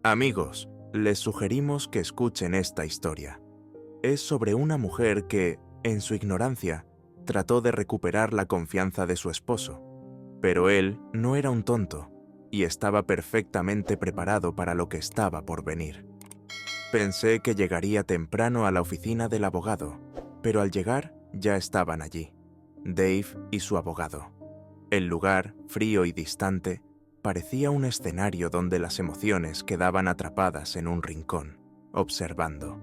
Amigos, les sugerimos que escuchen esta historia. Es sobre una mujer que, en su ignorancia, trató de recuperar la confianza de su esposo. Pero él no era un tonto y estaba perfectamente preparado para lo que estaba por venir. Pensé que llegaría temprano a la oficina del abogado, pero al llegar ya estaban allí, Dave y su abogado. El lugar, frío y distante, parecía un escenario donde las emociones quedaban atrapadas en un rincón, observando.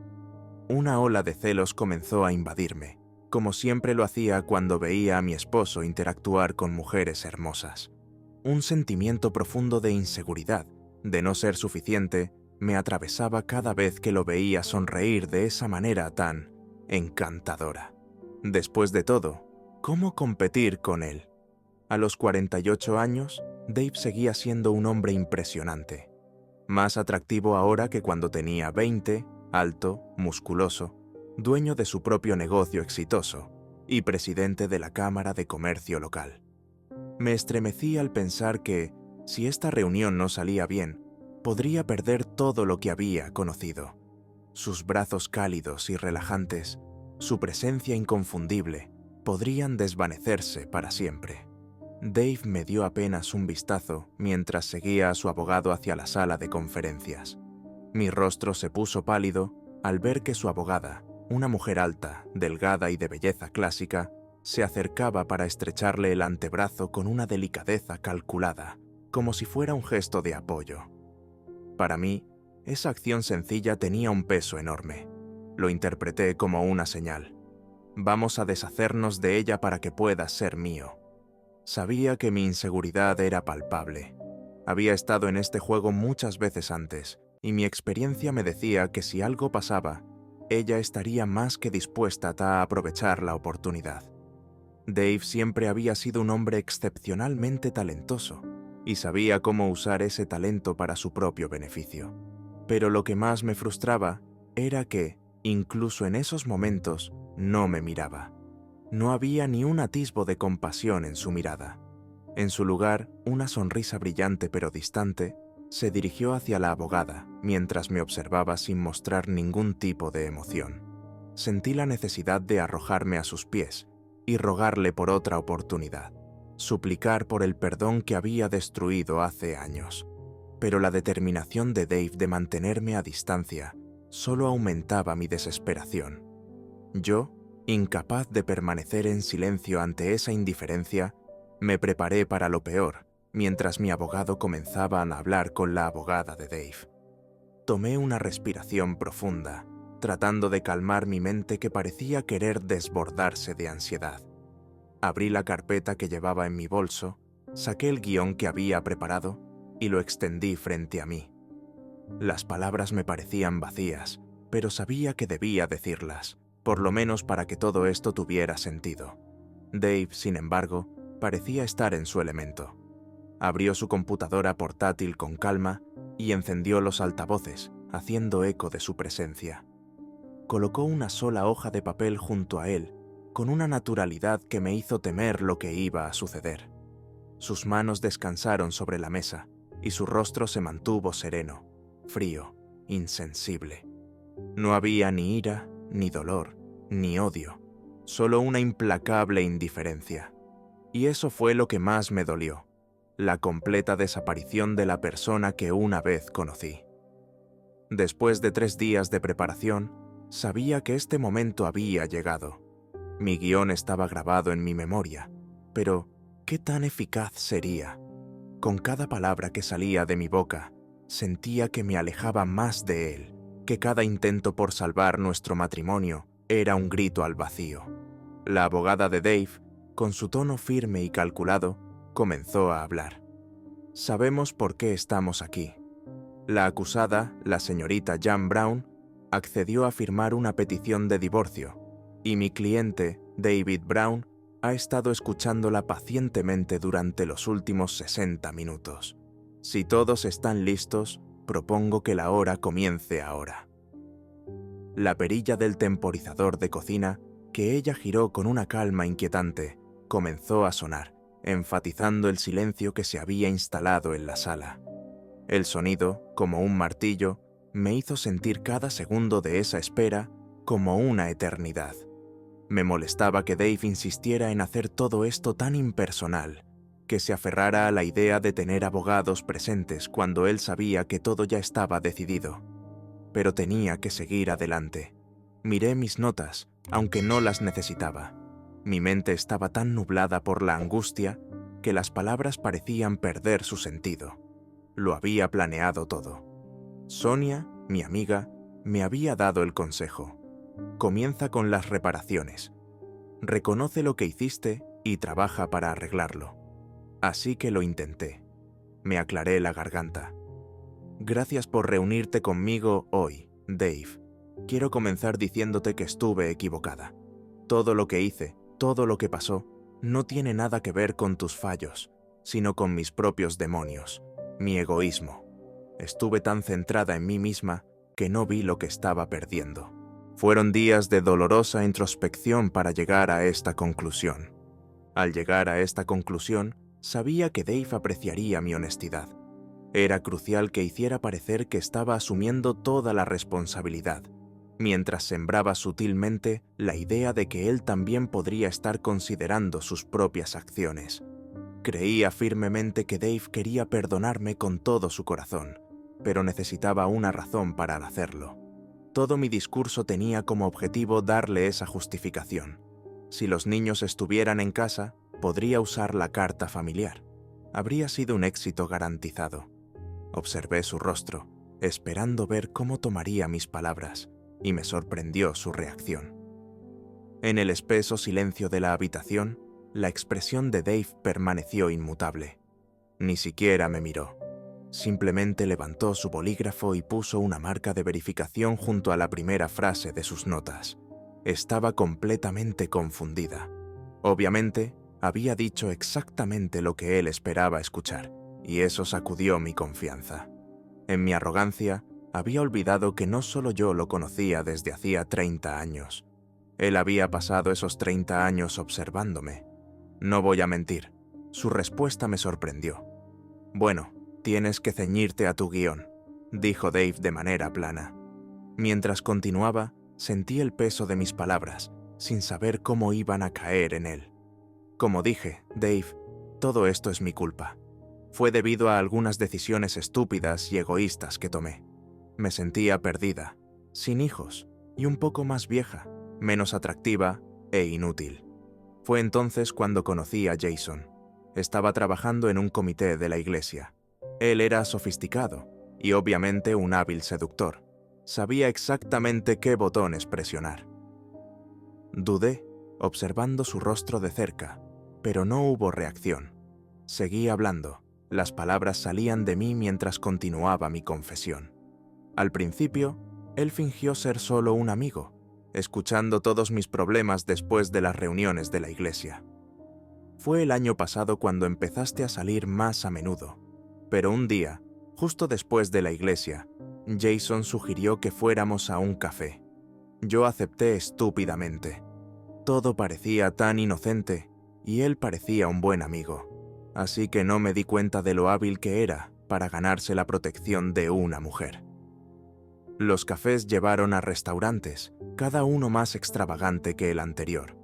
Una ola de celos comenzó a invadirme, como siempre lo hacía cuando veía a mi esposo interactuar con mujeres hermosas. Un sentimiento profundo de inseguridad, de no ser suficiente, me atravesaba cada vez que lo veía sonreír de esa manera tan encantadora. Después de todo, ¿cómo competir con él? A los 48 años, Dave seguía siendo un hombre impresionante. Más atractivo ahora que cuando tenía 20, alto, musculoso, dueño de su propio negocio exitoso y presidente de la Cámara de Comercio local. Me estremecí al pensar que, si esta reunión no salía bien, podría perder todo lo que había conocido. Sus brazos cálidos y relajantes, su presencia inconfundible, podrían desvanecerse para siempre. Dave me dio apenas un vistazo mientras seguía a su abogado hacia la sala de conferencias. Mi rostro se puso pálido al ver que su abogada, una mujer alta, delgada y de belleza clásica, se acercaba para estrecharle el antebrazo con una delicadeza calculada, como si fuera un gesto de apoyo. Para mí, esa acción sencilla tenía un peso enorme. Lo interpreté como una señal. Vamos a deshacernos de ella para que puedas ser mío. Sabía que mi inseguridad era palpable. Había estado en este juego muchas veces antes, y mi experiencia me decía que si algo pasaba, ella estaría más que dispuesta a aprovechar la oportunidad. Dave siempre había sido un hombre excepcionalmente talentoso, y sabía cómo usar ese talento para su propio beneficio. Pero lo que más me frustraba era que, incluso en esos momentos, no me miraba. No había ni un atisbo de compasión en su mirada. En su lugar, una sonrisa brillante pero distante se dirigió hacia la abogada mientras me observaba sin mostrar ningún tipo de emoción. Sentí la necesidad de arrojarme a sus pies y rogarle por otra oportunidad, suplicar por el perdón que había destruido hace años. Pero la determinación de Dave de mantenerme a distancia solo aumentaba mi desesperación. Yo, incapaz de permanecer en silencio ante esa indiferencia, me preparé para lo peor, mientras mi abogado comenzaba a hablar con la abogada de Dave. Tomé una respiración profunda, tratando de calmar mi mente que parecía querer desbordarse de ansiedad. Abrí la carpeta que llevaba en mi bolso, saqué el guión que había preparado y lo extendí frente a mí. Las palabras me parecían vacías, pero sabía que debía decirlas, por lo menos para que todo esto tuviera sentido. Dave, sin embargo, parecía estar en su elemento. Abrió su computadora portátil con calma y encendió los altavoces, haciendo eco de su presencia. Colocó una sola hoja de papel junto a él, con una naturalidad que me hizo temer lo que iba a suceder. Sus manos descansaron sobre la mesa y su rostro se mantuvo sereno, frío, insensible. No había ni ira, ni dolor, ni odio, solo una implacable indiferencia. Y eso fue lo que más me dolió, la completa desaparición de la persona que una vez conocí. Después de 3 días de preparación, sabía que este momento había llegado. Mi guión estaba grabado en mi memoria, pero ¿qué tan eficaz sería? Con cada palabra que salía de mi boca, sentía que me alejaba más de él, que cada intento por salvar nuestro matrimonio era un grito al vacío. La abogada de Dave, con su tono firme y calculado, comenzó a hablar. Sabemos por qué estamos aquí. La acusada, la señorita Jan Brown, accedió a firmar una petición de divorcio, y mi cliente, David Brown, ha estado escuchándola pacientemente durante los últimos 60 minutos. Si todos están listos, propongo que la hora comience ahora. La perilla del temporizador de cocina, que ella giró con una calma inquietante, comenzó a sonar, enfatizando el silencio que se había instalado en la sala. El sonido, como un martillo, me hizo sentir cada segundo de esa espera como una eternidad. Me molestaba que Dave insistiera en hacer todo esto tan impersonal, que se aferrara a la idea de tener abogados presentes cuando él sabía que todo ya estaba decidido. Pero tenía que seguir adelante. Miré mis notas, aunque no las necesitaba. Mi mente estaba tan nublada por la angustia que las palabras parecían perder su sentido. Lo había planeado todo. Sonia, mi amiga, me había dado el consejo. Comienza con las reparaciones. Reconoce lo que hiciste y trabaja para arreglarlo. Así que lo intenté. Me aclaré la garganta. Gracias por reunirte conmigo hoy, Dave. Quiero comenzar diciéndote que estuve equivocada. Todo lo que hice, todo lo que pasó, no tiene nada que ver con tus fallos, sino con mis propios demonios, mi egoísmo. Estuve tan centrada en mí misma que no vi lo que estaba perdiendo. Fueron días de dolorosa introspección para llegar a esta conclusión. Al llegar a esta conclusión, sabía que Dave apreciaría mi honestidad. Era crucial que hiciera parecer que estaba asumiendo toda la responsabilidad, mientras sembraba sutilmente la idea de que él también podría estar considerando sus propias acciones. Creía firmemente que Dave quería perdonarme con todo su corazón, pero necesitaba una razón para hacerlo. Todo mi discurso tenía como objetivo darle esa justificación. Si los niños estuvieran en casa, podría usar la carta familiar. Habría sido un éxito garantizado. Observé su rostro, esperando ver cómo tomaría mis palabras, y me sorprendió su reacción. En el espeso silencio de la habitación, la expresión de Dave permaneció inmutable. Ni siquiera me miró. Simplemente levantó su bolígrafo y puso una marca de verificación junto a la primera frase de sus notas. Estaba completamente confundida. Obviamente, había dicho exactamente lo que él esperaba escuchar, y eso sacudió mi confianza. En mi arrogancia, había olvidado que no solo yo lo conocía desde hacía 30 años. Él había pasado esos 30 años observándome. No voy a mentir, su respuesta me sorprendió. Bueno, tienes que ceñirte a tu guión, dijo Dave de manera plana. Mientras continuaba, sentí el peso de mis palabras, sin saber cómo iban a caer en él. Como dije, Dave, todo esto es mi culpa. Fue debido a algunas decisiones estúpidas y egoístas que tomé. Me sentía perdida, sin hijos, y un poco más vieja, menos atractiva e inútil. Fue entonces cuando conocí a Jason. Estaba trabajando en un comité de la iglesia. Él era sofisticado y obviamente un hábil seductor. Sabía exactamente qué botones presionar. Dudé, observando su rostro de cerca, pero no hubo reacción. Seguí hablando. Las palabras salían de mí mientras continuaba mi confesión. Al principio, él fingió ser solo un amigo, escuchando todos mis problemas después de las reuniones de la iglesia. Fue el año pasado cuando empezaste a salir más a menudo, pero un día, justo después de la iglesia, Jason sugirió que fuéramos a un café. Yo acepté estúpidamente. Todo parecía tan inocente y él parecía un buen amigo, así que no me di cuenta de lo hábil que era para ganarse la protección de una mujer. Los cafés llevaron a restaurantes, cada uno más extravagante que el anterior.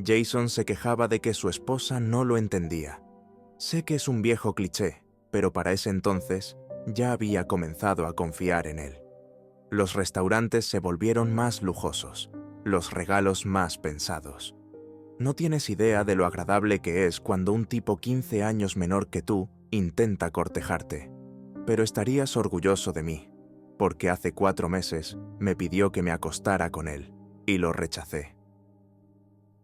Jason se quejaba de que su esposa no lo entendía. Sé que es un viejo cliché, pero para ese entonces ya había comenzado a confiar en él. Los restaurantes se volvieron más lujosos, los regalos más pensados. No tienes idea de lo agradable que es cuando un tipo 15 años menor que tú intenta cortejarte. Pero estarías orgulloso de mí, porque hace 4 meses me pidió que me acostara con él, y lo rechacé.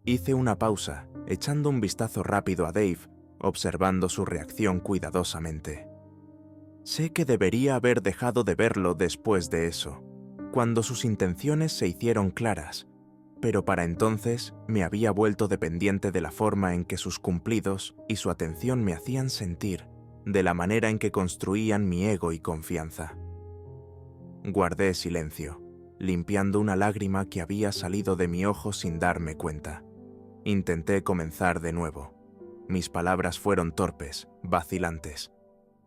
Hice una pausa, echando un vistazo rápido a Dave, observando su reacción cuidadosamente. Sé que debería haber dejado de verlo después de eso, cuando sus intenciones se hicieron claras, pero para entonces me había vuelto dependiente de la forma en que sus cumplidos y su atención me hacían sentir, de la manera en que construían mi ego y confianza. Guardé silencio, limpiando una lágrima que había salido de mi ojo sin darme cuenta. Intenté comenzar de nuevo. Mis palabras fueron torpes, vacilantes.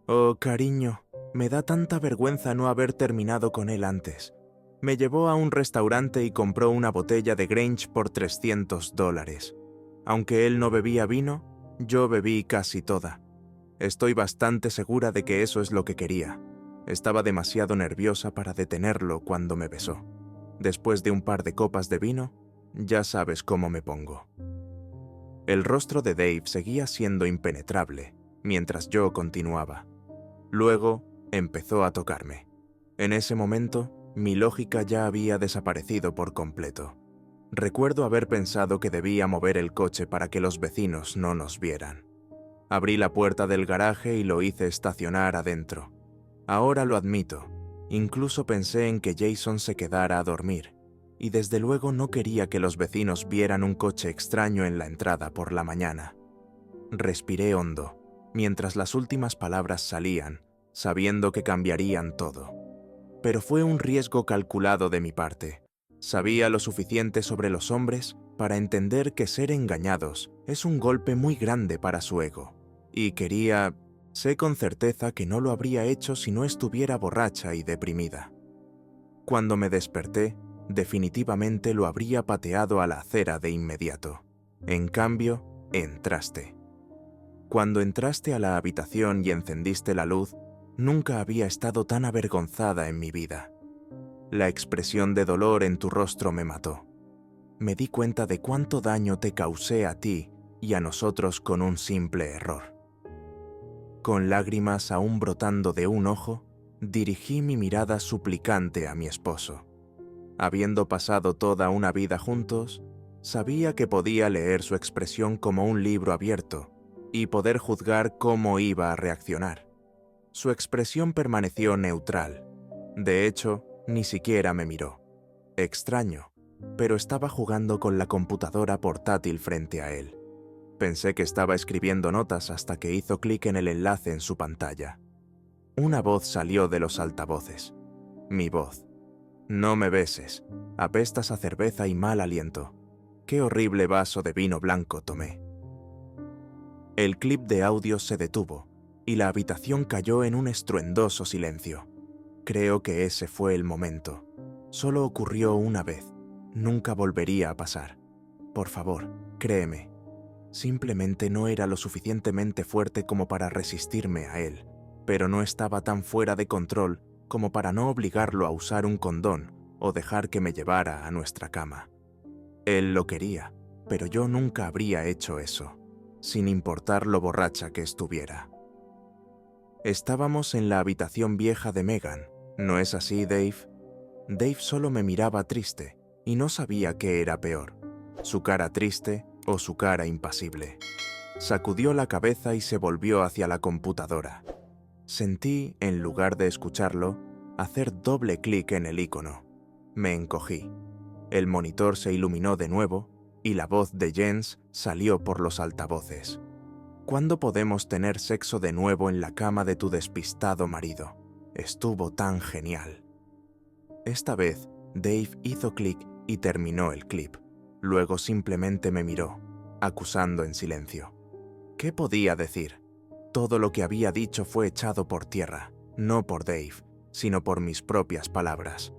«Oh, cariño», Me da tanta vergüenza no haber terminado con él antes. Me llevó a un restaurante y compró una botella de Grange por $300. Aunque él no bebía vino, yo bebí casi toda. Estoy bastante segura de que eso es lo que quería. Estaba demasiado nerviosa para detenerlo cuando me besó. Después de un par de copas de vino, ya sabes cómo me pongo. El rostro de Dave seguía siendo impenetrable, mientras yo continuaba. Luego, empezó a tocarme. En ese momento, mi lógica ya había desaparecido por completo. Recuerdo haber pensado que debía mover el coche para que los vecinos no nos vieran. Abrí la puerta del garaje y lo hice estacionar adentro. Ahora lo admito, incluso pensé en que Jason se quedara a dormir, y desde luego no quería que los vecinos vieran un coche extraño en la entrada por la mañana. Respiré hondo, mientras las últimas palabras salían, sabiendo que cambiarían todo. Pero fue un riesgo calculado de mi parte. Sabía lo suficiente sobre los hombres para entender que ser engañados es un golpe muy grande para su ego. Y sé con certeza que no lo habría hecho si no estuviera borracha y deprimida. Cuando me desperté, definitivamente lo habría pateado a la acera de inmediato. En cambio, entraste. Cuando entraste a la habitación y encendiste la luz, nunca había estado tan avergonzada en mi vida. La expresión de dolor en tu rostro me mató. Me di cuenta de cuánto daño te causé a ti y a nosotros con un simple error. Con lágrimas aún brotando de un ojo, dirigí mi mirada suplicante a mi esposo. Habiendo pasado toda una vida juntos, sabía que podía leer su expresión como un libro abierto y poder juzgar cómo iba a reaccionar. Su expresión permaneció neutral. De hecho, ni siquiera me miró. Extraño, pero estaba jugando con la computadora portátil frente a él. Pensé que estaba escribiendo notas hasta que hizo clic en el enlace en su pantalla. Una voz salió de los altavoces. Mi voz. No me beses. Apestas a cerveza y mal aliento. Qué horrible vaso de vino blanco tomé. El clip de audio se detuvo y la habitación cayó en un estruendoso silencio. Creo que ese fue el momento. Solo ocurrió una vez. Nunca volvería a pasar. Por favor, créeme. Simplemente no era lo suficientemente fuerte como para resistirme a él, pero no estaba tan fuera de control como para no obligarlo a usar un condón o dejar que me llevara a nuestra cama. Él lo quería, pero yo nunca habría hecho eso, sin importar lo borracha que estuviera. Estábamos en la habitación vieja de Megan, ¿no es así, Dave? Dave solo me miraba triste y no sabía qué era peor, su cara triste o su cara impasible. Sacudió la cabeza y se volvió hacia la computadora. Sentí, en lugar de escucharlo, hacer doble clic en el icono. Me encogí. El monitor se iluminó de nuevo y la voz de Jens salió por los altavoces. ¿Cuándo podemos tener sexo de nuevo en la cama de tu despistado marido? Estuvo tan genial. Esta vez, Dave hizo clic y terminó el clip. Luego simplemente me miró, acusando en silencio. ¿Qué podía decir? Todo lo que había dicho fue echado por tierra, no por Dave, sino por mis propias palabras.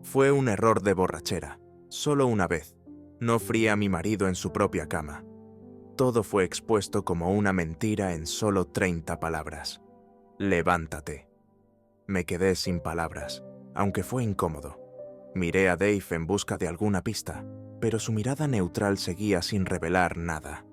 Fue un error de borrachera, solo una vez. No fría a mi marido en su propia cama. Todo fue expuesto como una mentira en solo 30 palabras. Levántate. Me quedé sin palabras, aunque fue incómodo. Miré a Dave en busca de alguna pista, pero su mirada neutral seguía sin revelar nada.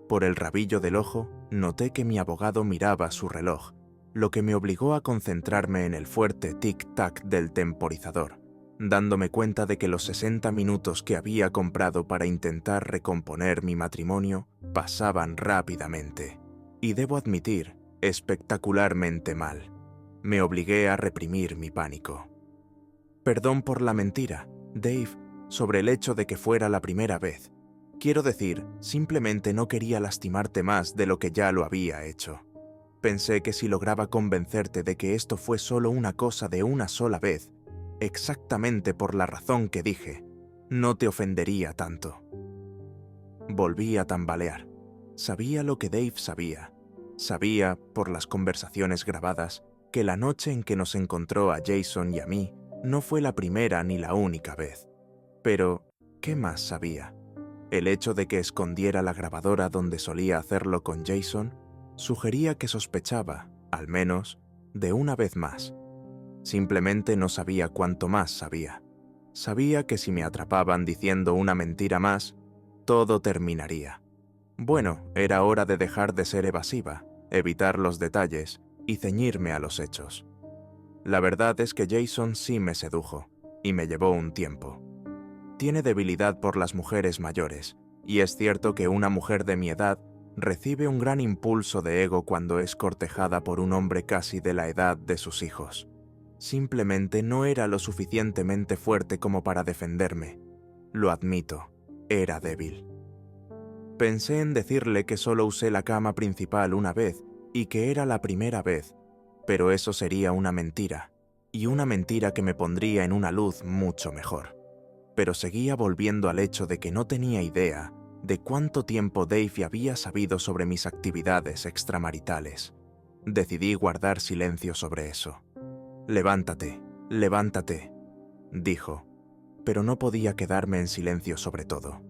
Por el rabillo del ojo, noté que mi abogado miraba su reloj, lo que me obligó a concentrarme en el fuerte tic-tac del temporizador, dándome cuenta de que los 60 minutos que había comprado para intentar recomponer mi matrimonio pasaban rápidamente. Y debo admitir, espectacularmente mal. Me obligué a reprimir mi pánico. Perdón por la mentira, Dave, sobre el hecho de que fuera la primera vez. Quiero decir, simplemente no quería lastimarte más de lo que ya lo había hecho. Pensé que si lograba convencerte de que esto fue solo una cosa de una sola vez, exactamente por la razón que dije, no te ofendería tanto. Volví a tambalear. Sabía lo que Dave sabía. Sabía, por las conversaciones grabadas, que la noche en que nos encontró a Jason y a mí no fue la primera ni la única vez. Pero, ¿qué más sabía? El hecho de que escondiera la grabadora donde solía hacerlo con Jason sugería que sospechaba, al menos, de una vez más. Simplemente no sabía cuánto más sabía. Sabía que si me atrapaban diciendo una mentira más, todo terminaría. Bueno, era hora de dejar de ser evasiva, evitar los detalles y ceñirme a los hechos. La verdad es que Jason sí me sedujo, y me llevó un tiempo. Tiene debilidad por las mujeres mayores, y es cierto que una mujer de mi edad recibe un gran impulso de ego cuando es cortejada por un hombre casi de la edad de sus hijos. Simplemente no era lo suficientemente fuerte como para defenderme. Lo admito, era débil. Pensé en decirle que solo usé la cama principal una vez y que era la primera vez, pero eso sería una mentira, y una mentira que me pondría en una luz mucho mejor. Pero seguía volviendo al hecho de que no tenía idea de cuánto tiempo Dave había sabido sobre mis actividades extramaritales. Decidí guardar silencio sobre eso. «Levántate, levántate», dijo, pero no podía quedarme en silencio sobre todo.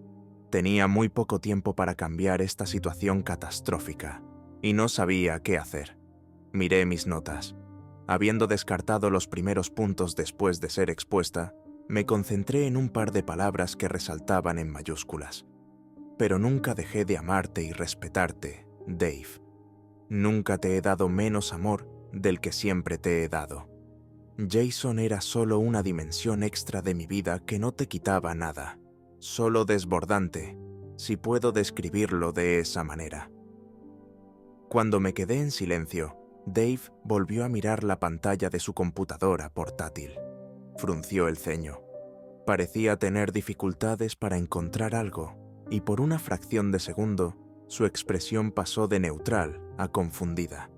Tenía muy poco tiempo para cambiar esta situación catastrófica, y no sabía qué hacer. Miré mis notas. Habiendo descartado los primeros puntos después de ser expuesta, me concentré en un par de palabras que resaltaban en mayúsculas. Pero nunca dejé de amarte y respetarte, Dave. Nunca te he dado menos amor del que siempre te he dado. Jason era solo una dimensión extra de mi vida que no te quitaba nada, solo desbordante, si puedo describirlo de esa manera. Cuando me quedé en silencio, Dave volvió a mirar la pantalla de su computadora portátil. Frunció el ceño. Parecía tener dificultades para encontrar algo, y por una fracción de segundo, su expresión pasó de neutral a confundida.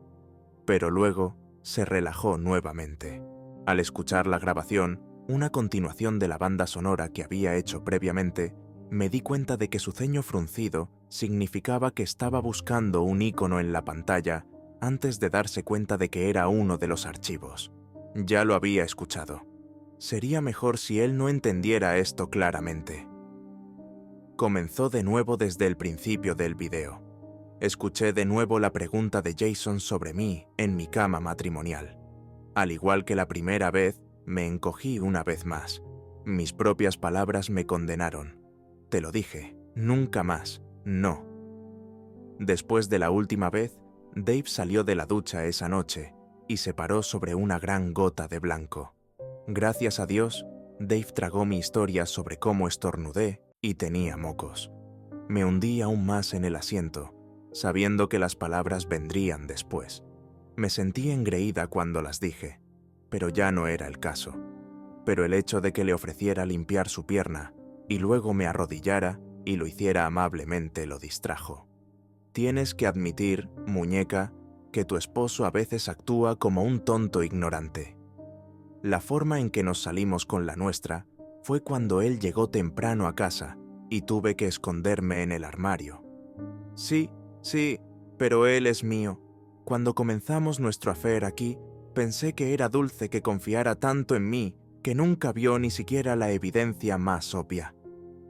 Pero luego se relajó nuevamente. Al escuchar la grabación, una continuación de la banda sonora que había hecho previamente, me di cuenta de que su ceño fruncido significaba que estaba buscando un icono en la pantalla antes de darse cuenta de que era uno de los archivos. Ya lo había escuchado. Sería mejor si él no entendiera esto claramente. Comenzó de nuevo desde el principio del video. Escuché de nuevo la pregunta de Jason sobre mí en mi cama matrimonial. Al igual que la primera vez, me encogí una vez más. Mis propias palabras me condenaron. Te lo dije, nunca más, no. Después de la última vez, Dave salió de la ducha esa noche y se paró sobre una gran gota de blanco. Gracias a Dios, Dave tragó mi historia sobre cómo estornudé y tenía mocos. Me hundí aún más en el asiento, sabiendo que las palabras vendrían después. Me sentí engreída cuando las dije, pero ya no era el caso. Pero el hecho de que le ofreciera limpiar su pierna y luego me arrodillara y lo hiciera amablemente lo distrajo. Tienes que admitir, muñeca, que tu esposo a veces actúa como un tonto ignorante. La forma en que nos salimos con la nuestra fue cuando él llegó temprano a casa y tuve que esconderme en el armario. Sí, pero él es mío. Cuando comenzamos nuestro affair aquí, pensé que era dulce que confiara tanto en mí que nunca vio ni siquiera la evidencia más obvia.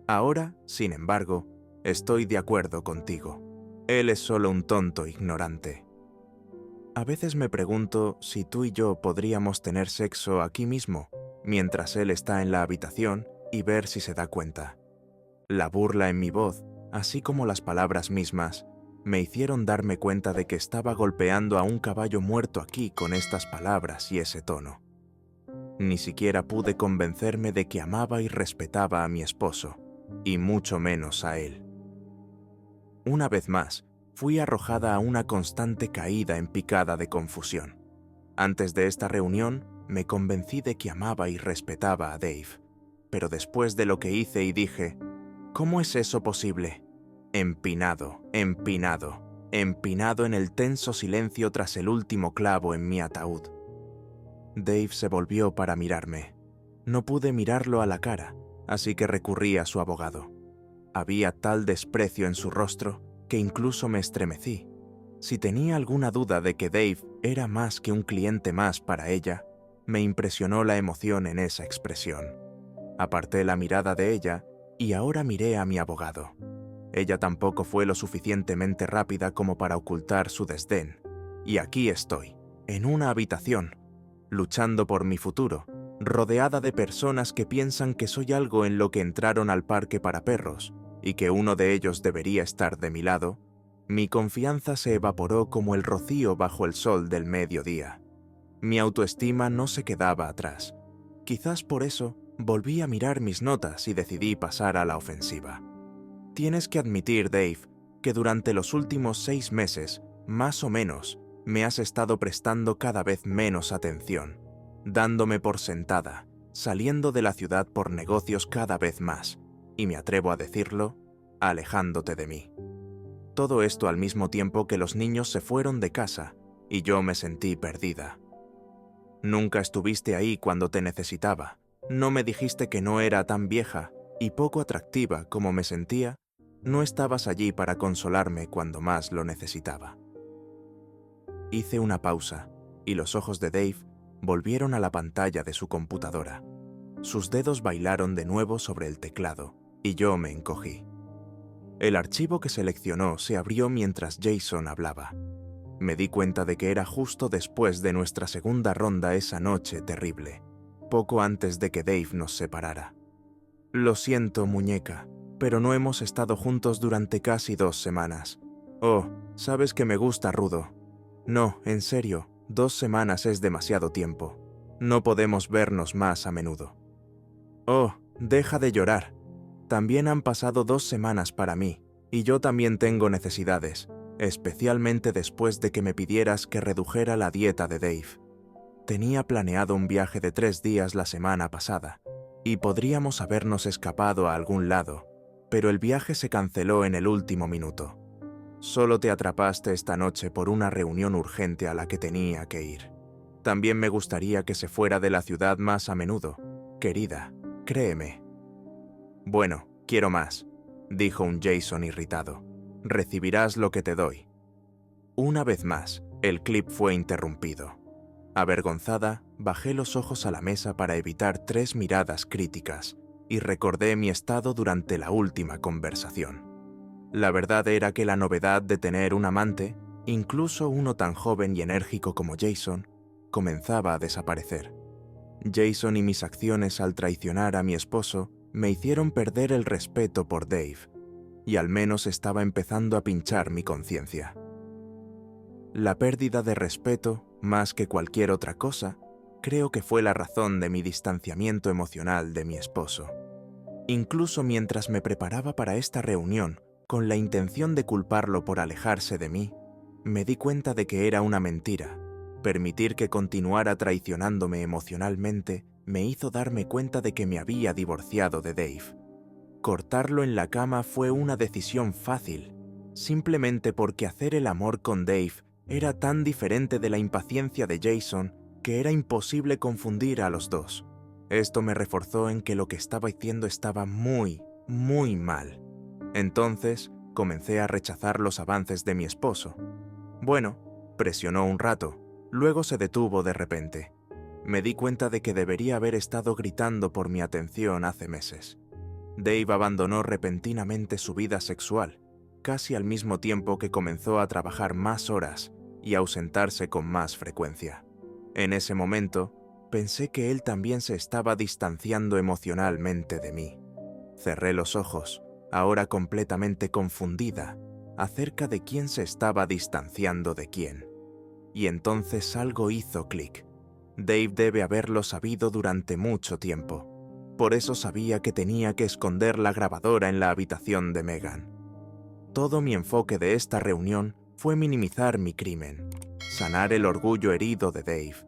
Ahora, sin embargo, estoy de acuerdo contigo. Él es solo un tonto ignorante. A veces me pregunto si tú y yo podríamos tener sexo aquí mismo, mientras él está en la habitación, y ver si se da cuenta. La burla en mi voz, así como las palabras mismas, me hicieron darme cuenta de que estaba golpeando a un caballo muerto aquí con estas palabras y ese tono. Ni siquiera pude convencerme de que amaba y respetaba a mi esposo, y mucho menos a él. Una vez más, fui arrojada a una constante caída en picada de confusión. Antes de esta reunión, me convencí de que amaba y respetaba a Dave, pero después de lo que hice y dije, ¿cómo es eso posible? Empinado en el tenso silencio tras el último clavo en mi ataúd. Dave se volvió para mirarme. No pude mirarlo a la cara, así que recurrí a su abogado. Había tal desprecio en su rostro que incluso me estremecí. Si tenía alguna duda de que Dave era más que un cliente más para ella, me impresionó la emoción en esa expresión. Aparté la mirada de ella y ahora miré a mi abogado. Ella tampoco fue lo suficientemente rápida como para ocultar su desdén. Y aquí estoy, en una habitación, luchando por mi futuro, rodeada de personas que piensan que soy algo en lo que entraron al parque para perros y que uno de ellos debería estar de mi lado. Mi confianza se evaporó como el rocío bajo el sol del mediodía. Mi autoestima no se quedaba atrás. Quizás por eso volví a mirar mis notas y decidí pasar a la ofensiva. Tienes que admitir, Dave, que durante los últimos 6 meses, más o menos, me has estado prestando cada vez menos atención, dándome por sentada, saliendo de la ciudad por negocios cada vez más, y me atrevo a decirlo, alejándote de mí. Todo esto al mismo tiempo que los niños se fueron de casa y yo me sentí perdida. Nunca estuviste ahí cuando te necesitaba. No me dijiste que no era tan vieja y poco atractiva como me sentía. No estabas allí para consolarme cuando más lo necesitaba. Hice una pausa y los ojos de Dave volvieron a la pantalla de su computadora. Sus dedos bailaron de nuevo sobre el teclado y yo me encogí. El archivo que seleccionó se abrió mientras Jason hablaba. Me di cuenta de que era justo después de nuestra segunda ronda esa noche terrible, poco antes de que Dave nos separara. Lo siento, muñeca, pero no hemos estado juntos durante casi 2 semanas. Oh, sabes que me gusta rudo. No, en serio, 2 semanas es demasiado tiempo. No podemos vernos más a menudo. Oh, deja de llorar. También han pasado 2 semanas para mí, y yo también tengo necesidades, especialmente después de que me pidieras que redujera la dieta de Dave. Tenía planeado un viaje de 3 días la semana pasada, y podríamos habernos escapado a algún lado, pero el viaje se canceló en el último minuto. Solo te atrapaste esta noche por una reunión urgente a la que tenía que ir. También me gustaría que se fuera de la ciudad más a menudo, querida, créeme. Bueno, quiero más, dijo un Jason irritado. Recibirás lo que te doy. Una vez más, el clip fue interrumpido. Avergonzada, bajé los ojos a la mesa para evitar 3 miradas críticas y recordé mi estado durante la última conversación. La verdad era que la novedad de tener un amante, incluso uno tan joven y enérgico como Jason, comenzaba a desaparecer. Jason y mis acciones al traicionar a mi esposo me hicieron perder el respeto por Dave, y al menos estaba empezando a pinchar mi conciencia. La pérdida de respeto, más que cualquier otra cosa, creo que fue la razón de mi distanciamiento emocional de mi esposo. Incluso mientras me preparaba para esta reunión, con la intención de culparlo por alejarse de mí, me di cuenta de que era una mentira. Permitir que continuara traicionándome emocionalmente me hizo darme cuenta de que me había divorciado de Dave. Cortarlo en la cama fue una decisión fácil, simplemente porque hacer el amor con Dave era tan diferente de la impaciencia de Jason que era imposible confundir a los dos. Esto me reforzó en que lo que estaba haciendo estaba muy, muy mal. Entonces, comencé a rechazar los avances de mi esposo. Bueno, presionó un rato, luego se detuvo de repente. Me di cuenta de que debería haber estado gritando por mi atención hace meses. Dave abandonó repentinamente su vida sexual, casi al mismo tiempo que comenzó a trabajar más horas y ausentarse con más frecuencia. En ese momento, pensé que él también se estaba distanciando emocionalmente de mí. Cerré los ojos, ahora completamente confundida, acerca de quién se estaba distanciando de quién. Y entonces algo hizo clic. Dave debe haberlo sabido durante mucho tiempo. Por eso sabía que tenía que esconder la grabadora en la habitación de Megan. Todo mi enfoque de esta reunión fue minimizar mi crimen, sanar el orgullo herido de Dave,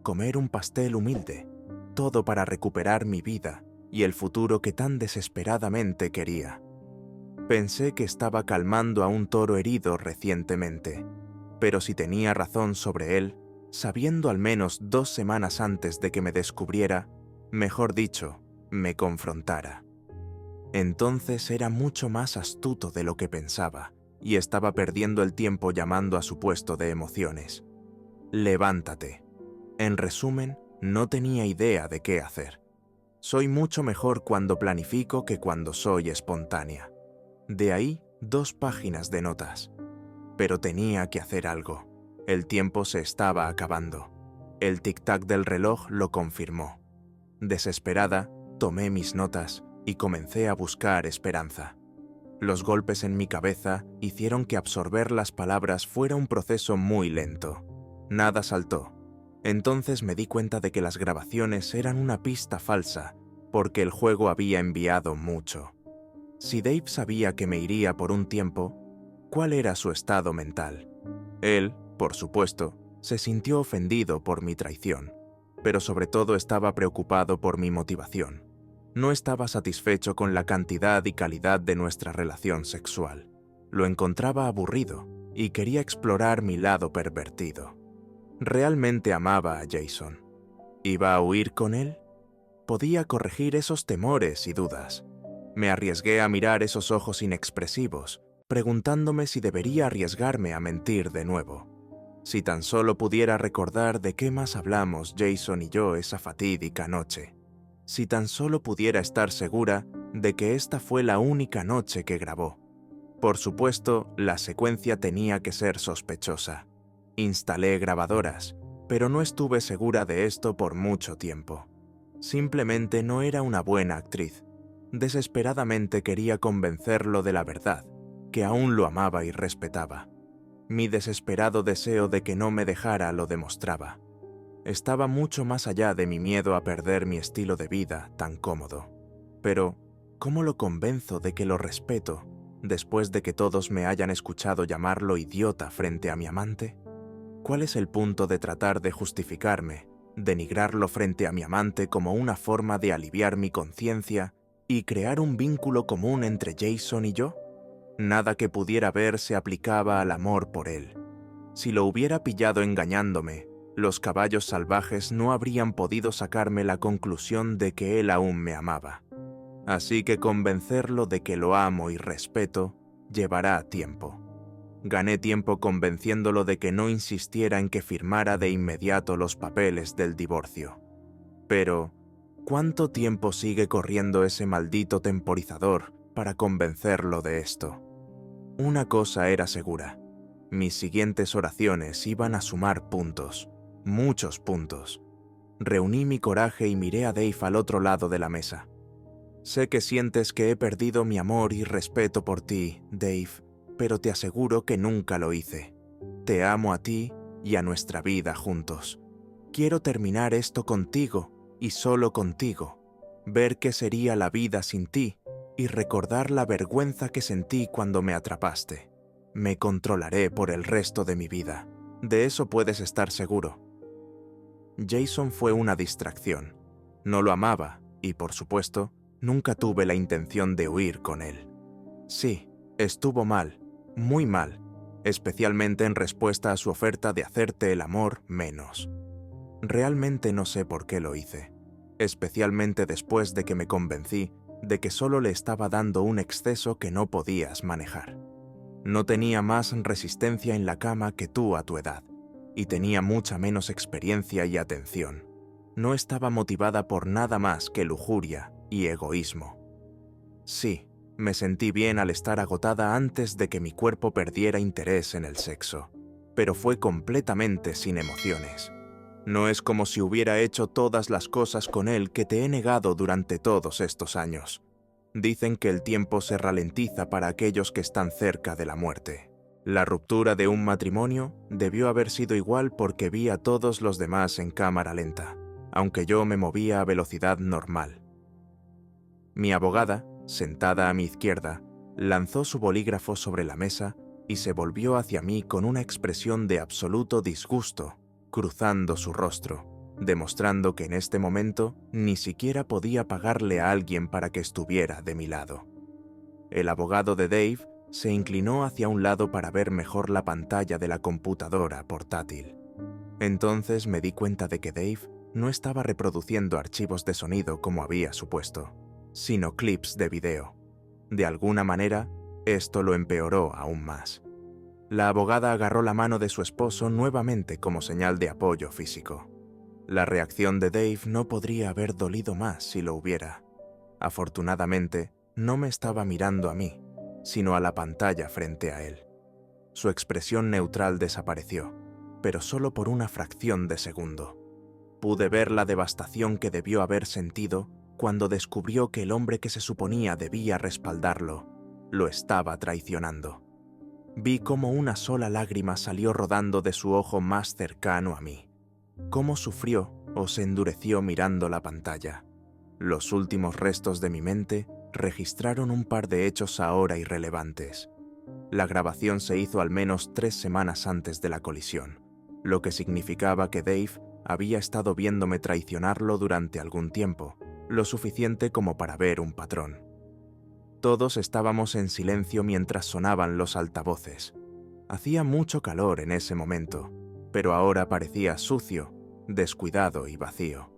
comer un pastel humilde, todo para recuperar mi vida y el futuro que tan desesperadamente quería. Pensé que estaba calmando a un toro herido recientemente, pero si tenía razón sobre él, sabiendo al menos 2 semanas antes de que me descubriera, mejor dicho, me confrontara. Entonces era mucho más astuto de lo que pensaba, y estaba perdiendo el tiempo llamando a su puesto de emociones. Levántate. En resumen, no tenía idea de qué hacer. Soy mucho mejor cuando planifico que cuando soy espontánea. De ahí 2 páginas de notas. Pero tenía que hacer algo. El tiempo se estaba acabando. El tic-tac del reloj lo confirmó. Desesperada, tomé mis notas y comencé a buscar esperanza. Los golpes en mi cabeza hicieron que absorber las palabras fuera un proceso muy lento. Nada saltó. Entonces me di cuenta de que las grabaciones eran una pista falsa, porque el juego había enviado mucho. Si Dave sabía que me iría por un tiempo, ¿cuál era su estado mental? Él, por supuesto, se sintió ofendido por mi traición, pero sobre todo estaba preocupado por mi motivación. No estaba satisfecho con la cantidad y calidad de nuestra relación sexual. Lo encontraba aburrido y quería explorar mi lado pervertido. Realmente amaba a Jason. ¿Iba a huir con él? Podía corregir esos temores y dudas. Me arriesgué a mirar esos ojos inexpresivos, preguntándome si debería arriesgarme a mentir de nuevo. Si tan solo pudiera recordar de qué más hablamos Jason y yo esa fatídica noche. Si tan solo pudiera estar segura de que esta fue la única noche que grabó. Por supuesto, la secuencia tenía que ser sospechosa. Instalé grabadoras, pero no estuve segura de esto por mucho tiempo. Simplemente no era una buena actriz. Desesperadamente quería convencerlo de la verdad, que aún lo amaba y respetaba. Mi desesperado deseo de que no me dejara lo demostraba. Estaba mucho más allá de mi miedo a perder mi estilo de vida tan cómodo. Pero, ¿cómo lo convenzo de que lo respeto, después de que todos me hayan escuchado llamarlo idiota frente a mi amante? ¿Cuál es el punto de tratar de justificarme, denigrarlo frente a mi amante como una forma de aliviar mi conciencia y crear un vínculo común entre Jason y yo? Nada que pudiera ver se aplicaba al amor por él. Si lo hubiera pillado engañándome, los caballos salvajes no habrían podido sacarme la conclusión de que él aún me amaba. Así que convencerlo de que lo amo y respeto llevará tiempo. Gané tiempo convenciéndolo de que no insistiera en que firmara de inmediato los papeles del divorcio. Pero, ¿cuánto tiempo sigue corriendo ese maldito temporizador para convencerlo de esto? Una cosa era segura. Mis siguientes oraciones iban a sumar puntos, muchos puntos. Reuní mi coraje y miré a Dave al otro lado de la mesa. Sé que sientes que he perdido mi amor y respeto por ti, Dave, pero te aseguro que nunca lo hice. Te amo a ti y a nuestra vida juntos. Quiero terminar esto contigo y solo contigo. Ver qué sería la vida sin ti y recordar la vergüenza que sentí cuando me atrapaste. Me controlaré por el resto de mi vida. De eso puedes estar seguro. Jason fue una distracción. No lo amaba y, por supuesto, nunca tuve la intención de huir con él. Sí, estuvo mal, muy mal, especialmente en respuesta a su oferta de hacerte el amor menos. Realmente no sé por qué lo hice, especialmente después de que me convencí de que solo le estaba dando un exceso que no podías manejar. No tenía más resistencia en la cama que tú a tu edad, y tenía mucha menos experiencia y atención. No estaba motivada por nada más que lujuria y egoísmo. Sí, me sentí bien al estar agotada antes de que mi cuerpo perdiera interés en el sexo, pero fue completamente sin emociones. No es como si hubiera hecho todas las cosas con él que te he negado durante todos estos años. Dicen que el tiempo se ralentiza para aquellos que están cerca de la muerte. La ruptura de un matrimonio debió haber sido igual porque vi a todos los demás en cámara lenta, aunque yo me movía a velocidad normal. Mi abogada, sentada a mi izquierda, lanzó su bolígrafo sobre la mesa y se volvió hacia mí con una expresión de absoluto disgusto, cruzando su rostro, demostrando que en este momento ni siquiera podía pagarle a alguien para que estuviera de mi lado. El abogado de Dave se inclinó hacia un lado para ver mejor la pantalla de la computadora portátil. Entonces me di cuenta de que Dave no estaba reproduciendo archivos de sonido como había supuesto, sino clips de video. De alguna manera, Esto lo empeoró aún más. La abogada agarró la mano de su esposo nuevamente como señal de apoyo físico. La reacción de Dave no podría haber dolido más si lo hubiera. Afortunadamente, no me estaba mirando a mí, sino a la pantalla frente a él. Su expresión neutral desapareció, pero solo por una fracción de segundo. Pude ver la devastación que debió haber sentido cuando descubrió que el hombre que se suponía debía respaldarlo, lo estaba traicionando. Vi cómo una sola lágrima salió rodando de su ojo más cercano a mí. Cómo sufrió o se endureció mirando la pantalla. Los últimos restos de mi mente registraron un par de hechos ahora irrelevantes. La grabación se hizo al menos 3 semanas antes de la colisión, lo que significaba que Dave había estado viéndome traicionarlo durante algún tiempo, lo suficiente como para ver un patrón. Todos estábamos en silencio mientras sonaban los altavoces. Hacía mucho calor en ese momento, pero ahora parecía sucio, descuidado y vacío.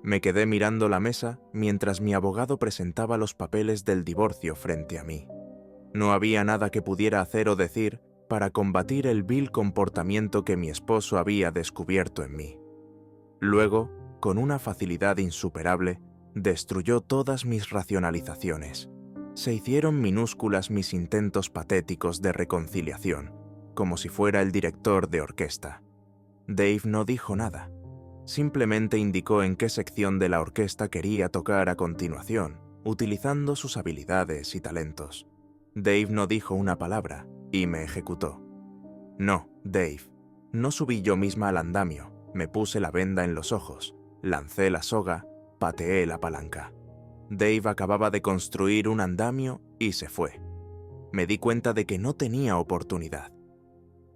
Me quedé mirando la mesa mientras mi abogado presentaba los papeles del divorcio frente a mí. No había nada que pudiera hacer o decir para combatir el vil comportamiento que mi esposo había descubierto en mí. Luego, con una facilidad insuperable, destruyó todas mis racionalizaciones. Se hicieron minúsculas mis intentos patéticos de reconciliación, como si fuera el director de orquesta. Dave no dijo nada. Simplemente indicó en qué sección de la orquesta quería tocar a continuación, utilizando sus habilidades y talentos. Dave no dijo una palabra y me ejecutó. No, Dave. No subí yo misma al andamio, me puse la venda en los ojos, lancé la soga, pateé la palanca. Dave acababa de construir un andamio y se fue. Me di cuenta de que no tenía oportunidad.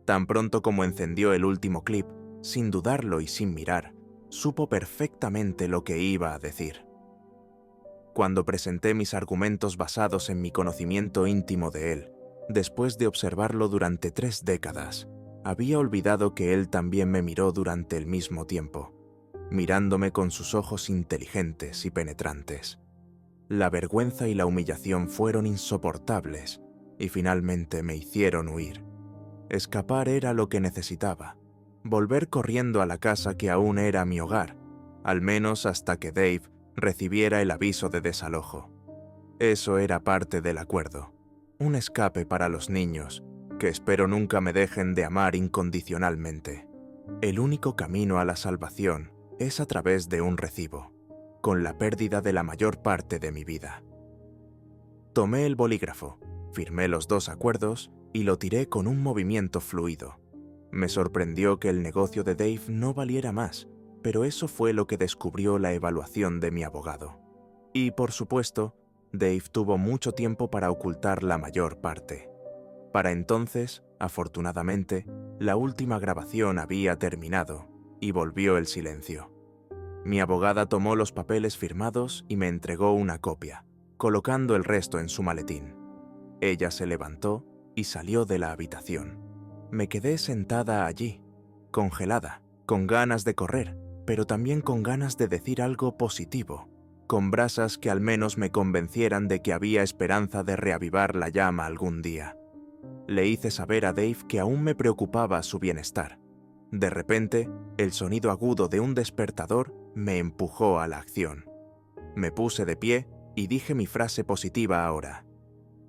Tan pronto como encendió el último clip, sin dudarlo y sin mirar, supo perfectamente lo que iba a decir. Cuando presenté mis argumentos basados en mi conocimiento íntimo de él, después de observarlo durante 3 décadas, había olvidado que él también me miró durante el mismo tiempo, mirándome con sus ojos inteligentes y penetrantes. La vergüenza y la humillación fueron insoportables y finalmente me hicieron huir. Escapar era lo que necesitaba, volver corriendo a la casa que aún era mi hogar, al menos hasta que Dave recibiera el aviso de desalojo. Eso era parte del acuerdo, un escape para los niños, que espero nunca me dejen de amar incondicionalmente. El único camino a la salvación es a través de un recibo, con la pérdida de la mayor parte de mi vida. Tomé el bolígrafo, firmé los 2 acuerdos y lo tiré con un movimiento fluido. Me sorprendió que el negocio de Dave no valiera más, pero eso fue lo que descubrió la evaluación de mi abogado. Y, por supuesto, Dave tuvo mucho tiempo para ocultar la mayor parte. Para entonces, afortunadamente, la última grabación había terminado y volvió el silencio. Mi abogada tomó los papeles firmados y me entregó una copia, colocando el resto en su maletín. Ella se levantó y salió de la habitación. Me quedé sentada allí, congelada, con ganas de correr, pero también con ganas de decir algo positivo, con brasas que al menos me convencieran de que había esperanza de reavivar la llama algún día. Le hice saber a Dave que aún me preocupaba su bienestar. De repente, el sonido agudo de un despertador me empujó a la acción. Me puse de pie y dije mi frase positiva ahora.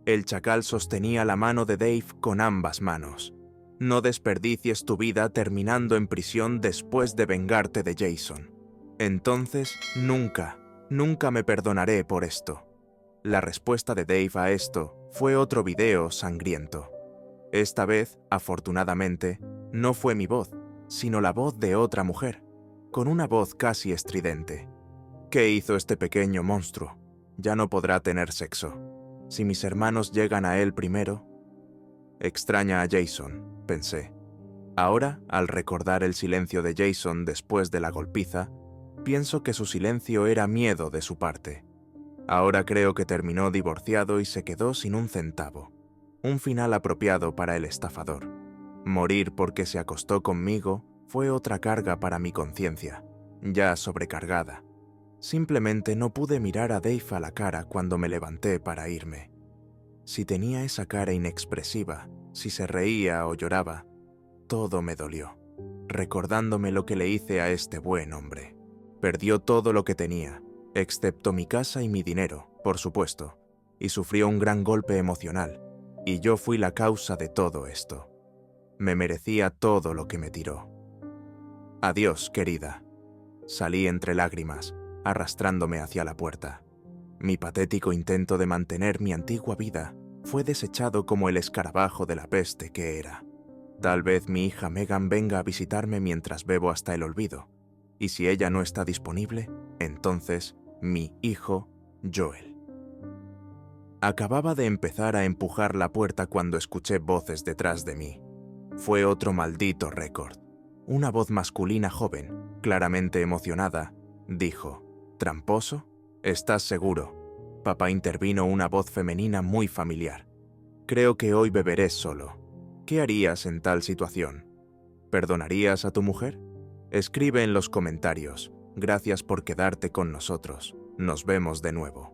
El chacal sostenía la mano de Dave con ambas manos. No desperdicies tu vida terminando en prisión después de vengarte de Jason. Entonces, nunca me perdonaré por esto. La respuesta de Dave a esto fue otro video sangriento. Esta vez, afortunadamente, no fue mi voz, sino la voz de otra mujer, con una voz casi estridente. ¿Qué hizo este pequeño monstruo? Ya no podrá tener sexo. Si mis hermanos llegan a él primero... Extraña a Jason, pensé. Ahora, al recordar el silencio de Jason después de la golpiza, pienso que su silencio era miedo de su parte. Ahora creo que terminó divorciado y se quedó sin un centavo. Un final apropiado para el estafador. Morir porque se acostó conmigo fue otra carga para mi conciencia, ya sobrecargada. Simplemente no pude mirar a Dave a la cara cuando me levanté para irme. Si tenía esa cara inexpresiva, si se reía o lloraba, todo me dolió, recordándome lo que le hice a este buen hombre. Perdió todo lo que tenía, excepto mi casa y mi dinero, por supuesto, y sufrió un gran golpe emocional, y yo fui la causa de todo esto. Me merecía todo lo que me tiró. Adiós, querida. Salí entre lágrimas, arrastrándome hacia la puerta. Mi patético intento de mantener mi antigua vida fue desechado como el escarabajo de la peste que era. Tal vez mi hija Megan venga a visitarme mientras bebo hasta el olvido, y si ella no está disponible, entonces mi hijo Joel. Acababa de empezar a empujar la puerta cuando escuché voces detrás de mí. Fue otro maldito récord. Una voz masculina joven, claramente emocionada, dijo: «¿Tramposo? ¿Estás seguro?» Papá intervino una voz femenina muy familiar. «Creo que hoy beberé solo. ¿Qué harías en tal situación? ¿Perdonarías a tu mujer? Escribe en los comentarios. Gracias por quedarte con nosotros. Nos vemos de nuevo».